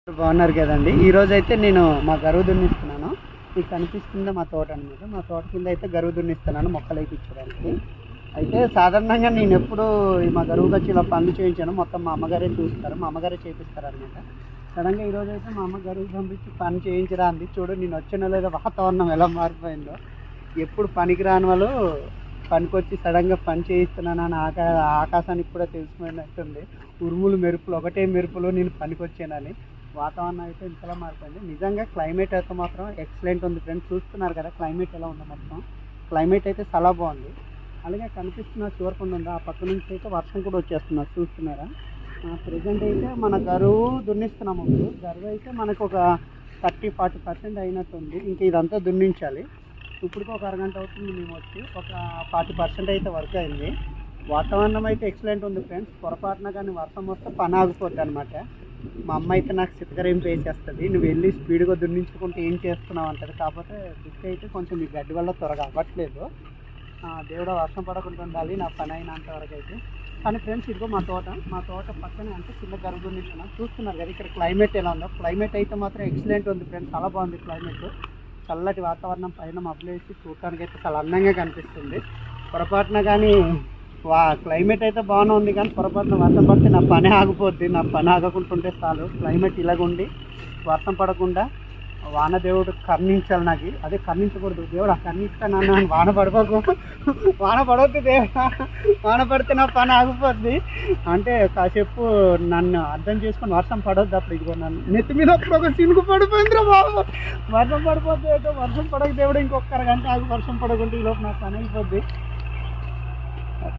బాగున్నారు కదండి. ఈరోజు అయితే నేను మా గరువు దున్నిస్తున్నాను. మీకు కనిపిస్తుందా మా తోట అనమాట. మా తోట కింద అయితే గరువు దున్నిస్తున్నాను మొక్కలు వేయించడానికి. అయితే సాధారణంగా నేను ఎప్పుడు మా గరువుకి వచ్చి ఇలా పనులు చేయించాను, మొత్తం మా అమ్మగారే చూస్తారు, మా అమ్మగారే చేపిస్తారు అనమాట. సడన్గా ఈరోజు అయితే మా అమ్మ గరువు పంపించి పని చేయించరా అంది. చూడు నేను వచ్చిన లేదా వాతావరణం ఎలా మారిపోయిందో. ఎప్పుడు పనికి రాని వాళ్ళు పనికొచ్చి సడన్గా పని చేయిస్తున్నానని ఆకాశానికి కూడా తెలిసిపోయినట్టుంది. ఉరుములు మెరుపులు ఒకటే మెరుపులు నేను పనికొచ్చానని. వాతావరణం అయితే ఇంతలా మారిపోయింది. నిజంగా క్లైమేట్ అయితే మాత్రం ఎక్సలెంట్ ఉంది ఫ్రెండ్స్. చూస్తున్నారు కదా క్లైమేట్ ఎలా ఉందో. మొత్తం క్లైమేట్ అయితే చాలా బాగుంది. అలాగే కనిపిస్తున్న చివరికొండ ఉందా, ఆ పక్క నుంచి అయితే వర్షం కూడా వచ్చేస్తున్నారు, చూస్తున్నారా. ప్రజెంట్ అయితే మన గరువు దున్నిస్తున్నాము. ఇప్పుడు గరువు అయితే మనకు ఒక 30-40% అయినట్టుంది. ఇంక ఇదంతా దున్నించాలి. ఇప్పటికి ఒక అరగంట అవుతుంది మేము వచ్చి. ఒక 40% అయితే వర్క్ అయింది. వాతావరణం అయితే ఎక్సలెంట్ ఉంది ఫ్రెండ్స్. పొరపాటున కానీ వర్షం వస్తే పని ఆగిపోద్ది అనమాట. మా అమ్మ అయితే నాకు చితకరింపు వేసేస్తుంది, నువ్వు వెళ్ళి స్పీడ్గా దున్నించుకుంటే ఏం చేస్తున్నావు అంటది. కాకపోతే దుక్కి అయితే కొంచెం ఈ గడ్డి వల్ల త్వరగా అవ్వట్లేదు. దేవుడు వర్షం పడకుండా ఉండాలి నా పని అయినంత వరకు అయితే. కానీ ఫ్రెండ్స్ ఇదిగో మా తోట పక్కనే అంటే చిన్న గరువు దున్నిస్తున్నాం. చూస్తున్నారు కదా ఇక్కడ క్లైమేట్ ఎలా ఉందో. క్లైమేట్ అయితే మాత్రం ఎక్సలెంట్ ఉంది ఫ్రెండ్స్, చాలా బాగుంది క్లైమేట్. చల్లటి వాతావరణం పైన మబ్బులేసి చూడటానికి అయితే చాలా అందంగా కనిపిస్తుంది. పొరపాటున కానీ క్లైమేట్ అయితే బాగానే ఉంది, కానీ పొరపాటున వర్షం పడితే నా పని ఆగిపోద్ది. నా పని ఆగకుంటుంటే చాలు. క్లైమేట్ ఇలాగుండి వర్షం పడకుండా వానదేవుడు కర్ణించాలి నాకు. అదే కర్ణించకూడదు, దేవుడు ఆ కర్ణిస్తాను అన్నాను. వాన పడవకు, వాన పడవద్దు దేవుడా, వాన పడితే నా పని ఆగిపోద్ది అంటే కాసేపు నన్ను అర్థం చేసుకొని వర్షం పడొద్దు. అప్పుడు ఇదిగో నన్ను నెత్తి మీద ఒక సినుకు పడిపోయిందిరా బాబు. వర్షం పడిపోద్ది ఏదో, వర్షం పడక దేవుడు ఇంకొక అరగంట ఆగి వర్షం పడకుంటే ఈలోపు నా పని అయిపోద్ది.